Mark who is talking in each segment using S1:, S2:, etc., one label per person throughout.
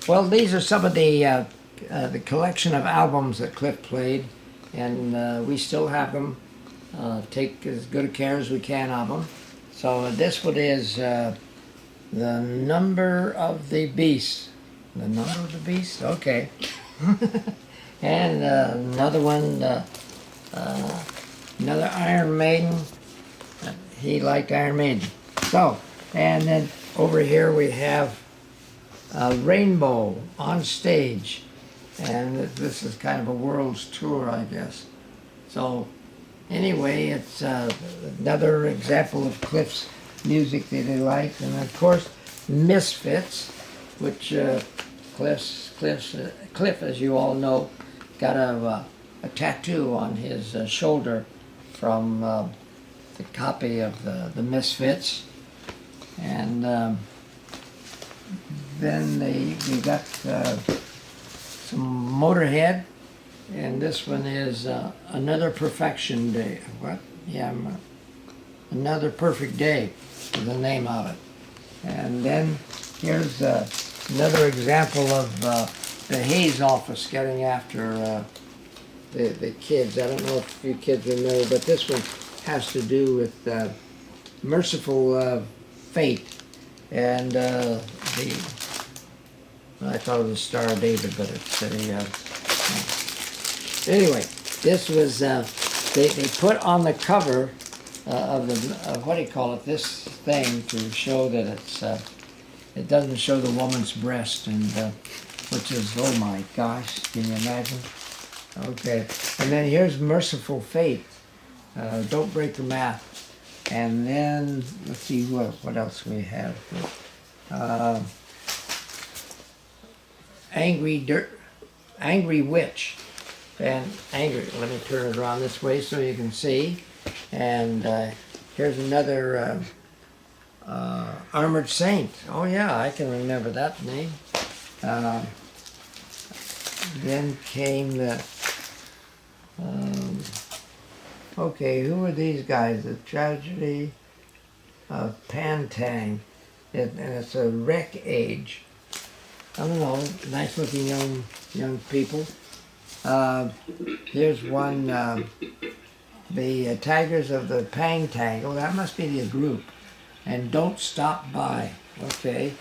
S1: Well, these are some of the collection of albums that Cliff played, and we still have them. Take as good care as we can of them. So this one is The Number of the Beast. The Number of the Beast? Okay. And another one, another Iron Maiden. He liked Iron Maiden. So, and then over here we have Rainbow on Stage. And this is kind of a world's tour, I guess. So, anyway, it's another example of Cliff's music that he liked. And of course, Misfits, which Cliff, as you all know, got a tattoo on his shoulder from the copy of the Misfits. And then we got some Motorhead, and this one is Another Perfection Day. What? Yeah, Another Perfect Day is the name of it. And then here's another example of the Hayes office getting after the kids. I don't know if you kids remember, but this one has to do with Merciful Fate. And I thought it was Star of David, but it's anyway, this was they put on the cover of the what do you call it, this thing, to show that it doesn't show the woman's breast, and which is, oh my gosh, can you imagine? Okay, and then here's Merciful Fate, Don't Break the Math. And then let's see what else we have. Angry Witch, and Angry. Let me turn it around this way so you can see. And here's another Armored Saint. Oh yeah, I can remember that name. Then came the. Okay, who are these guys? The Tragedy of Pantang, and it's a Wreck Age. I don't know, nice looking young people. Here's one, the Tigers of the Pang Tang. Oh, that must be the group. And Don't Stop By. Okay.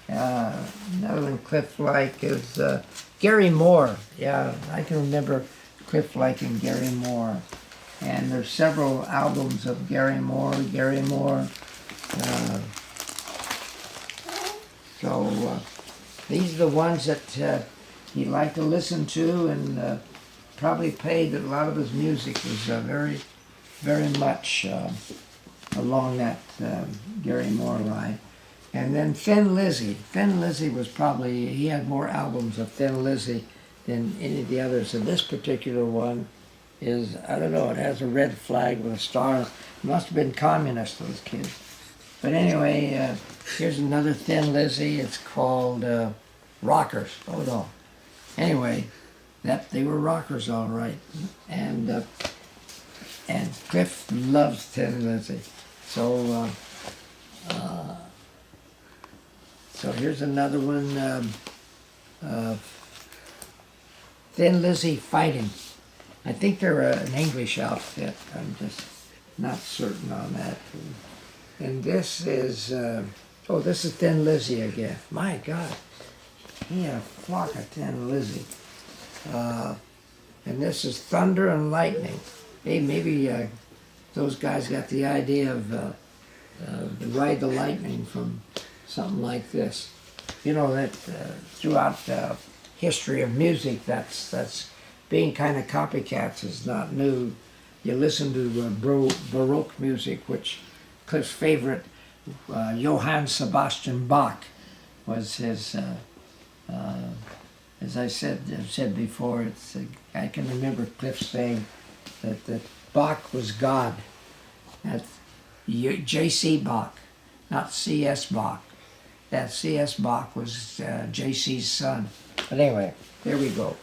S1: Another one Cliff like is Gary Moore. Yeah, I can remember Cliff liking Gary Moore. And there's several albums of Gary Moore. These are the ones that he liked to listen to, and probably played. A lot of his music was very much along that Gary Moore line. And then Thin Lizzy. Thin Lizzy was probably, he had more albums of Thin Lizzy than any of the others. And this particular one is, I don't know, it has a red flag with a star. It must have been communist, those kids. But anyway, here's another Thin Lizzy. It's called Rockers. Oh no. Anyway, they were rockers, all right. And Cliff loves Thin Lizzy. So here's another one. Thin Lizzy Fighting. I think they're an English outfit. I'm just not certain on that. And this is, this is Thin Lizzy again. My God, he had a flock of Thin Lizzy. And this is Thunder and Lightning. Hey, maybe those guys got the idea of Ride the Lightning from something like this. You know that throughout history of music, that's being kind of copycats is not new. You listen to Baroque music, which Cliff's favorite, Johann Sebastian Bach, was his. As I've said before, I can remember Cliff saying that Bach was God. That's J.C. Bach, not C.S. Bach. That C.S. Bach was J.C.'s son. But anyway, there we go.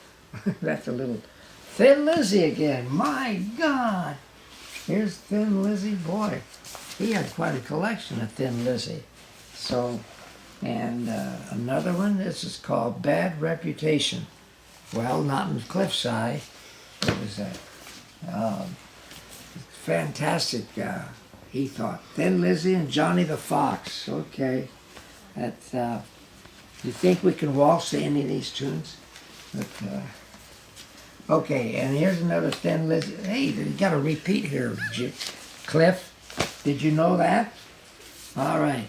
S1: That's a little Thin Lizzy again. My God! Here's Thin Lizzy. Boy, he had quite a collection of Thin Lizzy. So And another one, this is called Bad Reputation. Well, not in Cliffside. It was fantastic, he thought. Thin Lizzy and Johnny the Fox. Okay. That's, you think we can waltz to any of these tunes? But, okay, and here's another Thin Lizzy. Hey, you got a repeat here, Cliff. Did you know that? All right.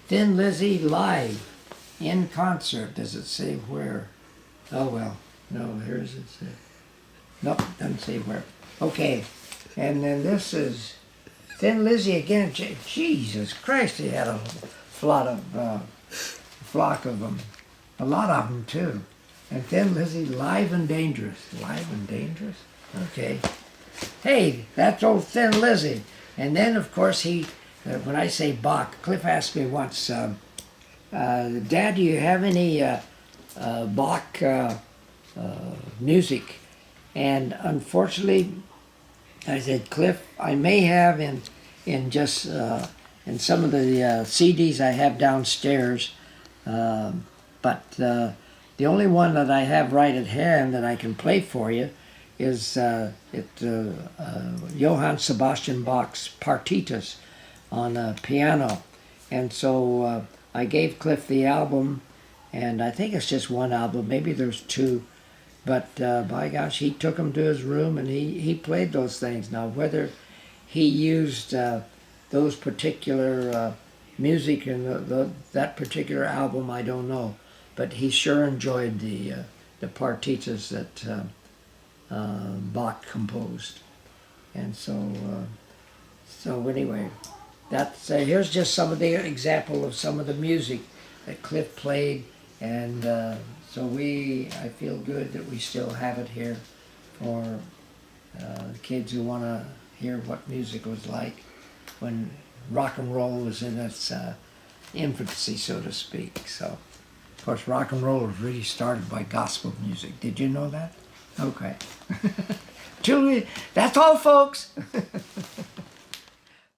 S1: Thin Lizzy live in concert. Does it say where? Oh, well. No, here's it. Nope, doesn't say where. Okay, and then this is Thin Lizzy again. Jesus Christ, he had a flock of them. A lot of them, too. And Thin Lizzy, Live and Dangerous. Live and Dangerous? Okay. Hey, that's old Thin Lizzy. And then, of course, when I say Bach, Cliff asked me once, Dad, do you have any Bach music? And unfortunately, I said, Cliff, I may have in some of the CDs I have downstairs, but the only one that I have right at hand that I can play for you is Johann Sebastian Bach's Partitas on piano. And so I gave Cliff the album, and I think it's just one album, maybe there's two, but by gosh, he took them to his room and he played those things. Now, whether he used those particular music in that particular album, I don't know, but he sure enjoyed the partitas that Bach composed. And so anyway, that's here's just some of the example of some of the music that Cliff played, and so I feel good that we still have it here for the kids who want to hear what music was like when rock and roll was in its infancy, so to speak. So, of course, rock and roll was really started by gospel music. Did you know that? Okay. That's all, folks.